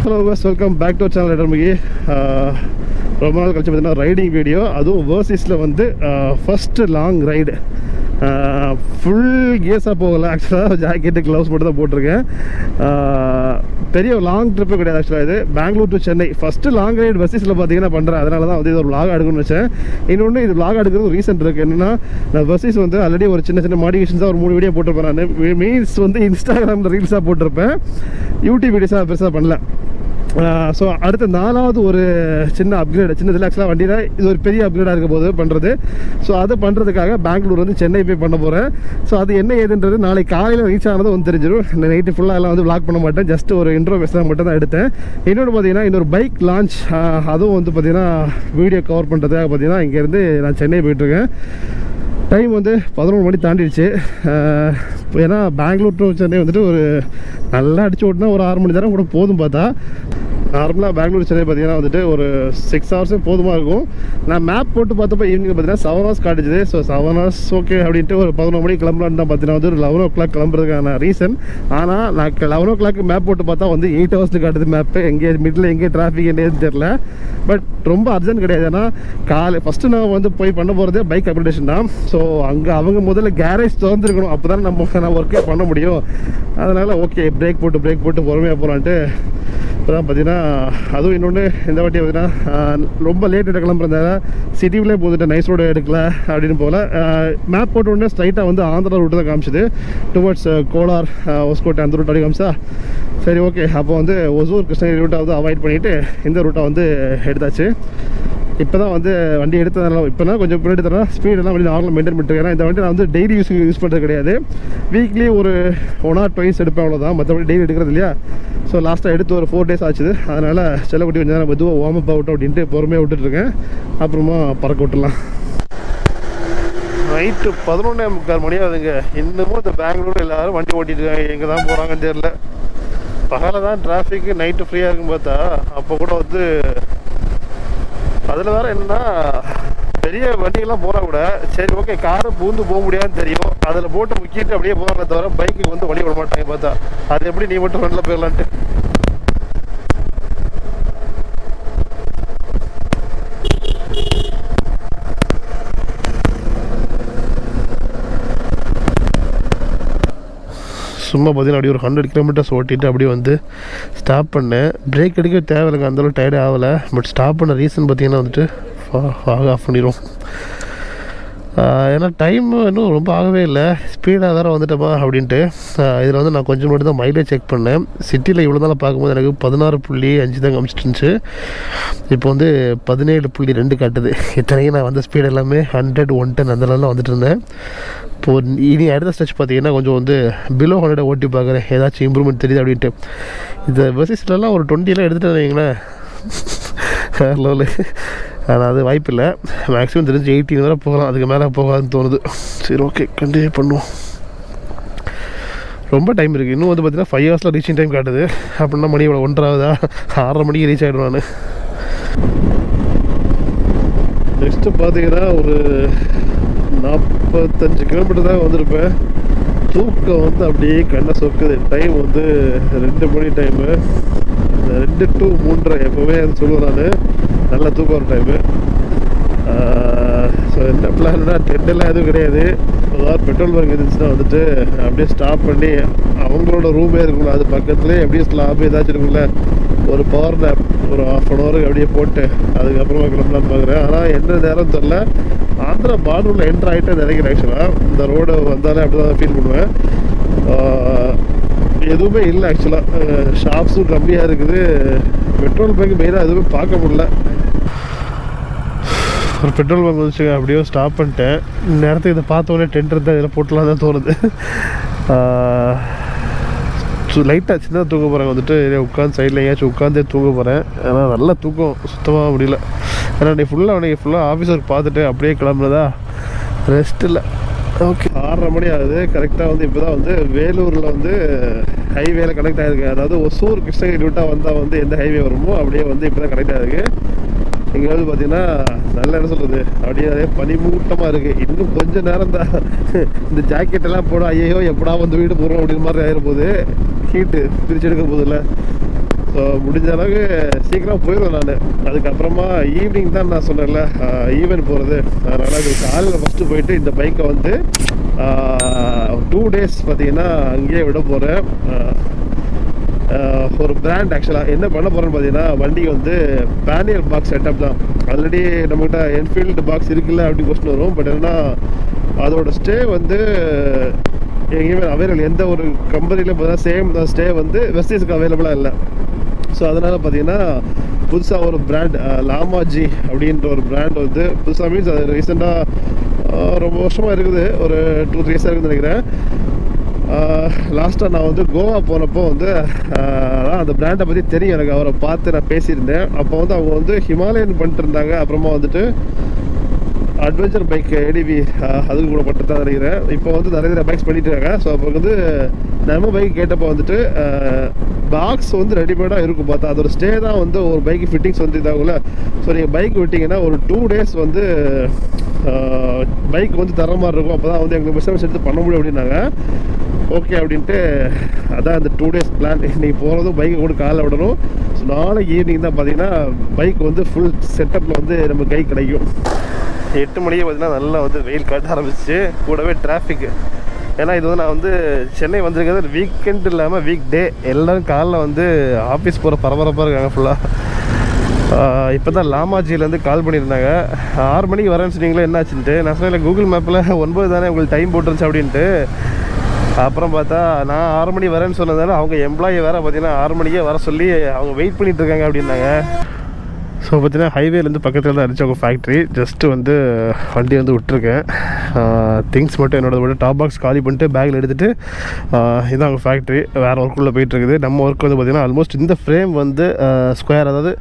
Hello பஸ், welcome back to channel இடர்மிகி. ரொம்ப நாள் கழிச்சு பார்த்தீங்கன்னா ரைடிங் வீடியோ, அதுவும் வேர்சிஸில் வந்து ஃபஸ்ட்டு லாங் ரைடு. ஃபுல் கியர்ஸாக போகலை ஆக்சுவலாக, ஜாக்கெட்டு க்ளவுஸ் மட்டும் தான் போட்டிருக்கேன். பெரிய லாங் ட்ரிப்பு கிடையாது ஆக்சுவலாக. இது Bangalore to Chennai first long ride வெர்சிஸில் பார்த்தீங்கன்னா பண்ணுறேன். அதனால தான் வந்து இது ஒரு விளாக் எடுக்கணும்னு வச்சேன். இன்னொன்று இது விளாக் எடுக்கிறது ரீசெண்ட் இருக்குது. என்னென்னா, நான் வெர்சிஸ் வந்து ஆல்ரெடி ஒரு சின்ன சின்ன மாடிஃபிகேஷன்ஸாக ஒரு 3 வீடியோ போட்டிருப்பேன். நான் மீன்ஸ் வந்து இன்ஸ்டாகிராமில் ரீல்ஸாக போட்டிருப்பேன், யூடியூப் வீடியோஸாக பெருசாக பண்ணல. ஸோ அடுத்த 4வது ஒரு சின்ன அப்கிரேட், சின்னதில் ஆக்சுவலாக வண்டியில் இது ஒரு பெரிய அப்கிரேடாக இருக்க போது பண்ணுறது. ஸோ அதை பண்ணுறதுக்காக பெங்களூர் வந்து சென்னை போய் பண்ண போகிறேன். ஸோ அது என்ன ஏதுன்றது நாளைக்கு காலையில் ரீச் ஆனது வந்து தெரிஞ்சிடும். நைட்டு ஃபுல்லாக எல்லாம் வந்து விளாக் பண்ண மாட்டேன், ஜஸ்ட் ஒரு இன்ட்ரோ பேச மட்டும் தான் எடுத்தேன். இன்னொன்று பார்த்தீங்கன்னா, இன்னொரு பைக் லான்ச், அதுவும் வந்து பார்த்திங்கன்னா வீடியோ கவர் பண்ணுறதுக்காக பார்த்தீங்கன்னா இங்கேருந்து நான் சென்னை போயிட்டுருக்கேன். டைம் வந்து 11 மணி தாண்டிடுச்சு. ஏன்னா பெங்களூர் டு சென்னை வந்துட்டு ஒரு நல்லா அடிச்சு ஓட்டினா ஒரு 6 மணி நேரம் கூட போதும். பார்த்தா நார்மலாக பெங்களூர் சென்னை பார்த்தீங்கன்னா வந்துட்டு ஒரு 6 ஹவர்ஸே போதுமாக இருக்கும். நான் மேப் போட்டு பார்த்தப்போ ஈவினிங் பார்த்தீங்கன்னா 7 ஹவர்ஸ் காட்டுச்சு. ஸோ 7 ஹவர்ஸ் ஓகே அப்படின்ட்டு ஒரு 11 மணிக்கு கிளம்பலான்னு தான் பார்த்தீங்கன்னா வந்து ஒரு 11 o'clock கிளம்புறதுக்கான ரீசன். ஆனால் நான் 11 o'clock மேப் போட்டு பார்த்தா வந்து 8 ஹவர்ஸ்க்கு காட்டுது மேப்பு. எங்கே மிடில் எங்கே டிராஃபிக் என்னன்னு தெரில. பட் ரொம்ப அர்ஜென்ட் கிடையாது. ஏன்னா ஃபஸ்ட்டு நான் வந்து போய் பண்ண போகிறதே பைக் அப்கிரேடேஷன் தான். ஸோ அங்கே அவங்க முதல்ல கேரேஜ் திறந்துருக்கணும், அப்போ தான் நான் ஒர்க்கே பண்ண முடியும். அதனால் ஓகே, பிரேக் போட்டு பொறுமையாக போகலான்ட்டு இப்போ தான் பார்த்தீங்கன்னா. அதுவும் இன்னொன்று, இந்த வாட்டி பார்த்தீங்கன்னா ரொம்ப லேட்டு கிளம்புறதால சிட்டிவிலே போதுட்டு நைஸ் ரோடு எடுக்கல அப்படின்னு போல் மேப் போட்ட உடனே ஸ்ட்ரைட்டாக வந்து ஆந்திரா ரூட்டு தான் காமிச்சிது. டுவர்ட்ஸ் கோலார், ஒஸ்கோட்டை அந்த ரூட் அப்படி காமிச்சா. சரி ஓகே, அப்போ வந்து ஒசூர் கிருஷ்ணகிரி ரூட்டை வந்து அவாய்ட் பண்ணிவிட்டு இந்த ரூட்டை வந்து எடுத்தாச்சு. இப்போ தான் வந்து வண்டி எடுத்ததுனால இப்போனா கொஞ்சம் பின்னாடி தரேன், ஸ்பீடெல்லாம் வண்டி நார்மலாக மெயின்டைன் பண்ணிட்டு. ஏன்னா இந்த வண்டி நான் வந்து டெய்லி யூஸ் பண்ணுறது கிடையாது. வீக்லி ஒரு 1 or 2 எடுப்பேன், அவ்வளோதான். மற்றபடி டெய்லி எடுக்கிறது இல்லையா. ஸோ லாஸ்ட்டாக எடுத்து ஒரு 4 days ஆச்சுது. அதனால் செல்லக்குட்டி கொஞ்சம் நேரம் மெதுவாக வார்ம் அப் ஆகட்டும் அப்படின்ட்டு பொறுமையாக விட்டுட்ருக்கேன். அப்புறமா பறக்க விட்டுலாம். நைட்டு 11:45 மணி ஆகுதுங்க. இன்னமும் இந்த பெங்களூர் எல்லோரும் வண்டி ஓட்டிட்டு இருக்காங்க. எங்கே தான் போகிறாங்கன்னு தெரியல. பகலில் தான் டிராஃபிக்கு, நைட்டு ஃப்ரீயாக இருக்கும் பார்த்தா அப்போ கூட வந்து அதில் வேறு என்னென்னா பெரிய வண்டிகள்லாம் போனால் கூட சரி ஓகே, காரை பூந்து போக முடியாதுன்னு தெரியும், அதில் போட்டு முக்கிட்டு அப்படியே போகிறாங்களே தவிர பைக்கு வந்து வழி விட மாட்டாங்க. பார்த்தா அது எப்படி நீ மட்டும் ஃப்ரெண்டில் போயிடலான்ட்டு. சும்மா பார்த்தீங்கன்னா அப்படியே ஒரு 100 kilometers ஓட்டிட்டு அப்படியே வந்து ஸ்டாப் பண்ணேன். பிரேக் எடுக்க தேவையில்லைங்க, அந்தளவு டயர்டே ஆகலை. பட் ஸ்டாப் பண்ண ரீசன் பார்த்தீங்கன்னா வந்துட்டு ஆஃப் பண்ணிடும். ஏன்னா டைம் இன்னும் ரொம்ப ஆகவே இல்லை, ஸ்பீடாக வேறு வந்துட்டோமா அப்படின்ட்டு. இதில் வந்து நான் கொஞ்சம் மட்டும் தான் மைலேஜ் செக் பண்ணேன். சிட்டியில் இவ்வளோ நாள் பார்க்கும்போது எனக்கு 16.5 தான் காமிச்சிட்டுருந்துச்சு. இப்போ வந்து 17.2 காட்டுது. இத்தனைக்கும் நான் வந்த ஸ்பீடு எல்லாமே 100, 110 அந்த லெவலில் வந்துட்டு இருந்தேன். இப்போது இனி அடுத்த ஸ்டெச் பார்த்தீங்கன்னா கொஞ்சம் வந்து பிலோ 100 ஓட்டி பார்க்குறேன், ஏதாச்சும் இம்ப்ரூவ்மெண்ட் தெரியுது அப்படின்ட்டு. இந்த வெர்சிஸ்லாம் ஒரு 20 எடுத்துகிட்டு வைங்களேன், வேறு லெவலு. ஆனால் அது வாய்ப்பு இல்லை. மேக்ஸிமம் தெரிஞ்சு 18 வரை போகலாம், அதுக்கு மேலே போகாதுன்னு தோணுது. சரி ஓகே, கண்டினியூ பண்ணுவோம். ரொம்ப டைம் இருக்குது. இன்னும் வந்து பார்த்தீங்கன்னா 5 ஹவர்ஸில் ரீச்சிங் டைம் காட்டுது. அப்படின்னா மணி இவ்வளோ 1:30 ஆகுதா, 6:30 மணிக்கு ரீச் ஆகிடும் நான். நெக்ஸ்ட்டு பார்த்தீங்கன்னா ஒரு 45 கிலோமீட்டர் தான் வந்திருப்பேன். தூக்கம் வந்து அப்படியே கண்ணை சொக்குது. டைம் வந்து 2 மணி டைமு, 2 to 3:30 எப்போவுமே அது சொல்லுவேன் நான். நல்ல தூக்கம் வர டைமு. ஸோ என்ன பிளான்னா, டென்டெல்லாம் எதுவும் கிடையாது. ஏதாவது பெட்ரோல் பங்க் இருந்துச்சுன்னா வந்துட்டு அப்படியே ஸ்டாப் பண்ணி அவங்களோட ரூமே இருக்குங்களா அது பக்கத்துலேயே அப்படியே ஸ்லாப் ஏதாச்சும் இருக்குங்கள, ஒரு பவர் நேப் ஒரு 1/2 hour அப்படியே போட்டு அதுக்கப்புறமா கிளம்பலான்னு பார்க்குறேன். ஆனால் எந்த நேரம் தெரில, ஆந்திரா பார்டரில் என்ட்ரு ஆகிட்டு நினைக்கிறேன். ஆக்சுவலாக இந்த ரோடு வந்தாலே அப்படி தான் ஃபீல் பண்ணுவேன். எதுவுமே இல்லை ஆக்சுவலாக, ஷாப்ஸும் கம்மியாக இருக்குது. பெட்ரோல் பங்க் மெயினாக எதுவுமே பார்க்க முடியல. ஒரு பெட்ரோல் பங்க் வந்துச்சுங்க, அப்படியே ஸ்டாப் பண்ணிட்டேன். நேரத்துக்கு இதை பார்த்தோன்னே டென்ட் இருந்தால் இதில் போட்டலாம் தான் தோணுது. லைட்டாக சின்னதாக தூங்க போகிறேன். வந்துட்டு உட்காந்து சைடில் எங்கேயாச்சும் உட்காந்தே தூங்க போகிறேன். ஏன்னா நல்லா தூக்கம் சுத்தமாக முடியல. ஏன்னா நீ ஃபுல்லாக ஆஃபீஸ் ஒர்க் பார்த்துட்டு அப்படியே கிளம்புறதா, ரெஸ்ட் இல்லை. ஓகே, 6:30 மணி ஆகுது. கரெக்டாக வந்து இப்போ தான் வந்து வேலூரில் வந்து ஹைவேல கனெக்ட் ஆகிருக்கு. அதாவது ஒசூர் கிருஷ்ணகிரி ரூட்டாக வந்தால் வந்து எந்த ஹைவே வருமோ அப்படியே வந்து இப்போ தான் கனெக்ட் ஆகிருக்கு. இங்கே வந்து பார்த்தீங்கன்னா நல்லா என்ன சொல்கிறது, அப்படியே அதே பனிமூட்டமாக இருக்குது. இன்னும் கொஞ்சம் நேரம் தான் இந்த ஜாக்கெட்டெல்லாம் போட ஐயோ எப்படா வந்து வீடு போகிறோம் அப்படின்னு மாதிரி ஆகிருப்போது. ஹீட்டு பிரித்து எடுக்க போதில்ல. ஸோ முடிஞ்ச அளவுக்கு சீக்கிரம் போயிடுவேன் நான். அதுக்கப்புறமா ஈவினிங் தான் நான் சொன்னேன்ல ஈவென்ட் போகிறது. அதனால் அது காலையில் ஃபஸ்ட்டு போயிட்டு இந்த பைக்கை வந்து 2 days பார்த்தீங்கன்னா அங்கேயே விட போகிறேன். ஒரு பிராண்ட் ஆக்சுவலாக என்ன பண்ண போகிறேன்னு பார்த்தீங்கன்னா, வண்டி வந்து பேனியர் பாக்ஸ் செட்டப் தான். ஆல்ரெடி நம்மகிட்ட என்ஃபீல்டு பாக்ஸ் இருக்குல்ல அப்படின்னு கொஸ்டின் வரும். பட் என்னன்னா அதோட ஸ்டே வந்து எங்கேயுமே அவைலபிள், எந்த ஒரு கம்பெனிலையும் பார்த்தீங்கன்னா சேம் ஸ்டே வந்து வெஸ்டீஸ்க்கு அவைலபிளாக இல்லை. ஸோ அதனால் பார்த்தீங்கன்னா புதுசாக ஒரு பிராண்ட் லாமாஜி அப்படின்ற ஒரு பிராண்ட் வந்து புதுசாக மீன்ஸ் அது ரீசெண்டாக ரொம்ப வருஷமாக இருக்குது, ஒரு 2-3 years இருக்குதுன்னு நினைக்கிறேன். லாஸ்ட்டாக நான் வந்து கோவா போனப்போ வந்து அந்த பிராண்டை பற்றி தெரியும் எனக்கு, அவரை பார்த்து நான் பேசியிருந்தேன். அப்போ வந்து அவங்க வந்து ஹிமாலயன் பண்ணிட்டு இருந்தாங்க. அப்புறமா வந்துட்டு அட்வென்ச்சர் பைக் ஏடிவி அதுக்கு கூட மட்டும் தான் நினைக்கிறேன். இப்போ வந்து நிறைய பைக்ஸ் பண்ணிட்டு இருக்காங்க. ஸோ அப்போ வந்து நம்ம பைக் கேட்டப்போ வந்துட்டு பாக்ஸ் வந்து ரெடிமேடாக இருக்கும் பார்த்தா, அதோட ஸ்டே தான் வந்து ஒரு பைக்கு ஃபிட்டிங்ஸ் வந்து இதாகும்ல. ஸோ நீங்கள் பைக் விட்டிங்கன்னா ஒரு 2 days வந்து பைக் வந்து தர மாதிரி இருக்கும். அப்போ தான் வந்து எங்களுக்கு மெஷர்மெண்ட்ஸ் எடுத்து பண்ண முடியும் அப்படின்னாங்க. ஓகே அப்படின்ட்டு அதான் அந்த 2 days பிளான். இன்றைக்கி போகிறதும் பைக்கை கூட காலைல விடணும். ஸோ நாளைக்கு ஈவினிங் தான் பார்த்தீங்கன்னா பைக் வந்து ஃபுல் செட்டப்பில் வந்து நம்ம கை கிடைக்கும். 8 மணிக்கு பார்த்தீங்கன்னா நல்லா வந்து வெயில் காட்ட ஆரம்பிச்சு, கூடவே டிராஃபிக்கு. ஏன்னா இது வந்து நான் வந்து சென்னை வந்திருக்கிறது வீக்கெண்ட் இல்லாமல் வீக் டே. எல்லோரும் காலைல வந்து ஆஃபீஸ் போகிற பரபரப்பாக இருக்காங்க ஃபுல்லாக. இப்போ தான் லாமாஜிலேருந்து கால் பண்ணியிருந்தாங்க, 6 மணிக்கு வரேன்னு சொன்னீங்களே என்னாச்சுன்ட்டு. நான் சொன்னேன் கூகுள் மேப்பில் 9 தானே உங்களுக்கு டைம் போட்டுருச்சு அப்படின்ட்டு. அப்புறம் பார்த்தா நான் 6 மணி வரேன்னு சொன்னதால அவங்க எம்ப்ளாயி வேறு பார்த்தீங்கன்னா 6 மணிக்கே வர சொல்லி அவங்க வெயிட் பண்ணிகிட்டு இருக்காங்க அப்படின்னாங்க. ஸோ பார்த்தீங்கன்னா ஹைவேலேருந்து பக்கத்தில் தான் இருந்துச்சு அவங்க ஃபேக்ட்ரி. ஜஸ்ட்டு வந்து வண்டி வந்து விட்டுருக்கேன். திங்ஸ் மட்டும் என்னோட மட்டும் டாப் பாக்ஸ் காலி பண்ணிட்டு பேக்கில் எடுத்துகிட்டு இதுதான் அவங்க ஃபேக்ட்ரி. வேறு ஒர்க்குள்ளே போயிட்டுருக்குது. நம்ம ஒர்க் வந்து பார்த்திங்கன்னா ஆல்மோஸ்ட் இந்த ஃப்ரேம் வந்து ஸ்கொயர், அதாவது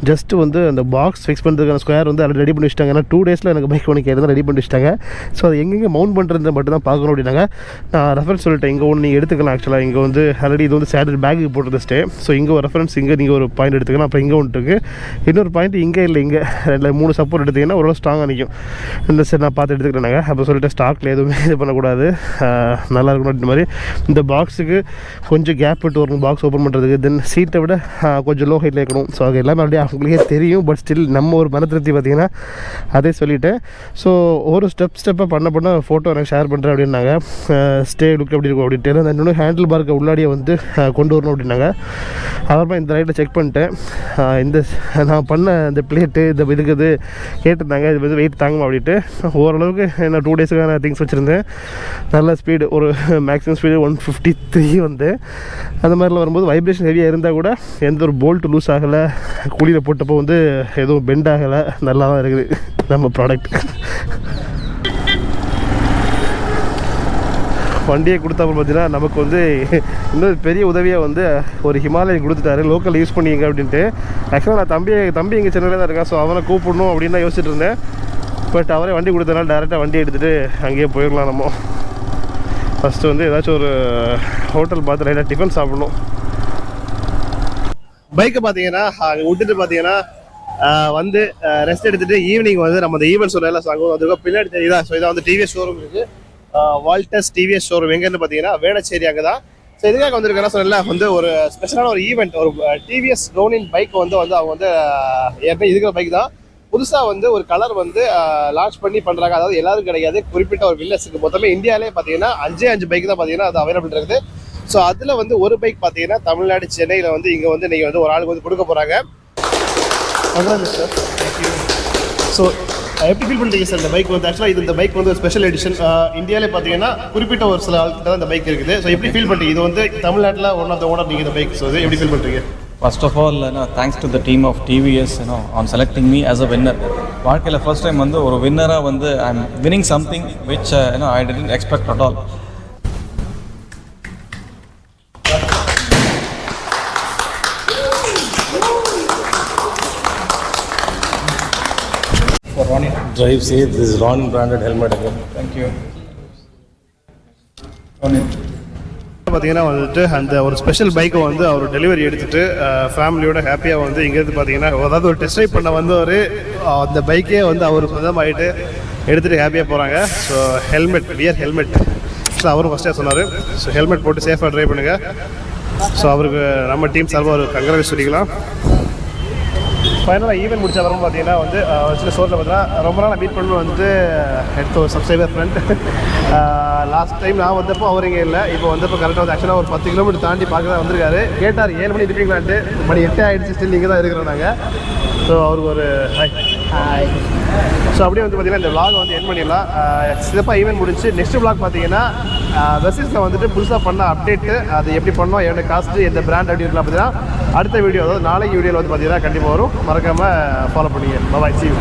ஜஸ்ட்டு வந்து அந்த பாக்ஸ் ஃபிக்ஸ் பண்ணுறதுக்கான ஸ்கொயர் வந்து அதை ரெடி பண்ணி வச்சிட்டாங்க. ஏன்னா 2 days எனக்கு பைக் ஒன்று கேட்டு தான் ரெடி பண்ணி வச்சிட்டாங்க. ஸோ அது எங்கெங்கே மவுண்ட் பண்ணுறது மட்டும் தான் பார்க்கணும் அப்படின்னாங்க. நான் ரெஃபரன்ஸ் சொல்லிட்டேன், இங்கே ஒன்று நீங்கள் எடுத்துக்கலாம். ஆக்சுவலாக இங்கே வந்து ஆல்ரெடி இது வந்து சேட்டர் பேக்கு போட்டது ஸ்டே. ஸோ இங்கே ஒரு ரெஃபரன்ஸ், இங்கே நீங்கள் ஒரு பாயிண்ட் எடுத்துக்கலாம். அப்புறம் இங்கே ஒன்று இருக்குது, இன்னொரு பாயிண்ட் இங்கே இல்லை, இங்கே 2-3 சப்போர்ட் எடுத்திங்கன்னா ஓரளவு ஸ்ட்ராங்காக நிற்கும். இந்த சரி நான் பார்த்து எடுத்துக்கிட்டேனாங்க. அப்போ சொல்லிட்டு ஸ்டாக்கில் எதுவுமே இது பண்ணக்கூடாது, நல்லா இருக்கணும் அப்படின்ற மாதிரி. இந்த பாக்ஸுக்கு கொஞ்சம் கேப் விட்டு வரணும் பாக்ஸ் ஓப்பன் பண்ணுறதுக்கு. தென் சீட்டை விட கொஞ்சம் லோ ஹைட்டில் இருக்கணும். ஸோ அது எல்லாமே அப்படியே அவங்களுக்கே தெரியும். பட் ஸ்டில் நம்ம ஒரு மனத்திருப்தி பார்த்திங்கன்னா அதே சொல்லிவிட்டேன். ஸோ ஒரு ஸ்டெப்பாக பண்ண ஃபோட்டோ எனக்கு ஷேர் பண்ணுறேன் அப்படின்னாங்க. ஸ்டே லுக் எப்படி இருக்கும் அப்படின்ட்டு. அந்த இன்னொன்று ஹேண்டில் பார்க்க உள்ளாடியே வந்து கொண்டு வரணும் அப்படின்னாங்க. அப்புறமா இந்த ரைட்டில் செக் பண்ணிட்டேன். இந்த நான் பண்ண இந்த பிளேட்டு இந்த இதுக்குது கேட்டிருந்தாங்க, இது வந்து வெயிட் தாங்குமா அப்படின்ட்டு. ஓரளவுக்கு நான் 2 daysக்கான திங்ஸ் வச்சுருந்தேன். நல்ல ஸ்பீடு, ஒரு மேக்ஸிமம் ஸ்பீடு 153 வந்து. அந்த மாதிரிலாம் வரும்போது வைப்ரேஷன் ஹெவியாக இருந்தால் கூட எந்த ஒரு போல்ட் லூஸ் ஆகலை, குழியில் போட்டப்போ வந்து எதுவும் பெண்ட் ஆகலை, நல்லா தான் இருக்குது நம்ம ப்ராடக்ட். வண்டியை கொடுத்தப்போ பார்த்தீங்கன்னா நமக்கு வந்து இன்னொரு பெரிய உதவியாக வந்து ஒரு ஹிமாலயன் கொடுத்துட்டாரு, லோக்கல் யூஸ் பண்ணிங்க அப்படின்ட்டு. ஆக்சுவலாக நான் தம்பி எங்கள் சென்னையில் தான் இருக்கேன். ஸோ அவனை கூப்பிடணும் அப்படின்னு தான் யோசிச்சுட்டு இருந்தேன். பட் அவரே வண்டி கொடுத்தனால டேரெக்டாக வண்டி எடுத்துகிட்டு அங்கேயே போயிடலாம். நம்ம ஃபஸ்ட்டு வந்து ஏதாச்சும் ஒரு ஹோட்டல் பார்த்து லைட்டாக டிஃபன் சாப்பிடணும். பைக்கை பார்த்தீங்கன்னா அங்கே விட்டுட்டு பார்த்தீங்கன்னா வந்து ரெஸ்ட் எடுத்துகிட்டு ஈவினிங் வந்து நம்ம அந்த ஈவெண்ட் சொல்லல. ஸோ அங்கே வந்து பின்னாடி தெரியுதா. ஸோ இதான் வந்து டிவிஎஸ் ஷோரூம் இருக்குது, வால்டர்ஸ் டிவிஎஸ் ஷோரூம். எங்கேருந்து பார்த்தீங்கன்னா வேளச்சேரி அங்கே தான். ஸோ இதுக்காக வந்திருக்கேன்னா சொன்னல வந்து ஒரு ஸ்பெஷலான ஒரு ஈவெண்ட், ஒரு டிவிஎஸ் ரோனின் பைக் வந்து அவங்க வந்து ஏற்கனவே இருக்கிற பைக் தான். புதுசாக வந்து ஒரு கலர் வந்து லான்ச் பண்ணி பண்ணுறாங்க. அதாவது எல்லாரும் கிடையாது, குறிப்பிட்ட ஒரு வில்லர்ஸுக்கு. மொத்தமே இந்தியாவிலே பார்த்தீங்கன்னா 5 பைக் தான் பார்த்தீங்கன்னா அது அவைலபிள் இருக்குது. ஸோ அதில் வந்து ஒரு பைக் பார்த்தீங்கன்னா தமிழ்நாடு சென்னையில் வந்து இங்கே வந்து நீங்கள் வந்து ஒரு ஆளுக்கு வந்து கொடுக்க போகிறாங்க. அதான் சார், தேங்க்யூ. ஸோ எப்படி ஃபீல் பண்ணுறீங்க சார் இந்த பைக் வந்து? ஆக்சுவலாக இந்த பைக் வந்து ஒரு ஸ்பெஷல் எடிஷன். இந்தியாவிலே பார்த்தீங்கன்னா குறிப்பிட்ட ஒரு சில ஆளுக்கிட்ட தான் இந்த பைக் இருக்குது. ஸோ எப்படி ஃபீல் பண்ணுறீங்க? இது வந்து தமிழ்நாட்டில் ஒன் ஆஃப் த ஓனர் நீங்கள் இந்த பைக். ஸோ எப்படி ஃபீல் பண்ணுறீங்க? First of all, thanks to the team of TVS, on selecting me as a winner. வாழ்க்கையில் ஃபர்ஸ்ட் டைம் வந்து ஒரு வின்னராக வந்து I am winning something which I didn't expect at all. For Ronin. Drive safe. This is Ronin branded helmet again. Thank you. Ronin. பார்த்தீங்கன்னா வந்துட்டு அந்த ஒரு special பைக்கை வந்து அவர் டெலிவரி எடுத்துகிட்டு ஃபேமிலியோட ஹாப்பியாக வந்து இங்கேருந்து பார்த்தீங்கன்னா அதாவது ஒரு டெஸ்ட் ட்ரைவ் பண்ண வந்தவர் அந்த பைக்கே வந்து அவர் சொந்தமாகிட்டு எடுத்துகிட்டு ஹாப்பியாக போகிறாங்க. So helmet, wear helmet. So அவரும் ஃபஸ்ட்டே சொன்னார். ஸோ ஹெல்மெட் போட்டு சேஃபாக ட்ரைவ் பண்ணுங்கள். ஸோ அவருக்கு நம்ம டீம் சார்பாக ஒரு கங்க்ராச்சுலேஷன் சொல்லிக்கலாம். ஃபைனலாக ஈவெண்ட் முடிச்ச வரும் பார்த்தீங்கன்னா வந்து சில ஸ்டோரில் பார்த்தீங்கன்னா ரொம்ப நாள் மீட் பண்ணணும் வந்துட்டு எடுத்த ஒரு சப்ஸ்கிரைபர் ஃப்ரெண்ட். லாஸ்ட் டைம் நான் வந்தப்போ அவர் இங்கே இல்லை, இப்போ வந்தப்போ கரெக்டாக வந்து ஆக்சுவலாக ஒரு 10 கிலோமீட்டர் தாண்டி பார்க்க தான் வந்திருக்காரு. கேட்டார் 7 மணி இருப்பீங்களான்ட்டு, மணி 8 ஆகிடுச்சு, ஸ்டில் இங்கே தான் இருக்கிறோம் நாங்கள். ஸோ அவருக்கு ஒரு ஹாய். ஸோ அப்படியே வந்து பார்த்தீங்கன்னா இந்த vlog வந்து என் பண்ணிடலாம். சிறப்பாக ஈவெண்ட் முடிச்சு நெக்ஸ்ட் vlog பார்த்தீங்கன்னா வெர்சஸில் வந்துட்டு புதுசாக பண்ண அப்டேட்டு, அது எப்படி பண்ணோம், என்ன காஸ்ட்டு, எந்த பிராண்ட் அப்படின்னு பார்த்தீங்கன்னா அடுத்த வீடியோ, அதாவது நாளைக்கு வீடியோவில் வந்து பார்த்தீங்கன்னா கண்டிப்பாக வரும். மறக்காமல் ஃபாலோ பண்ணிங்க. பாய், see you.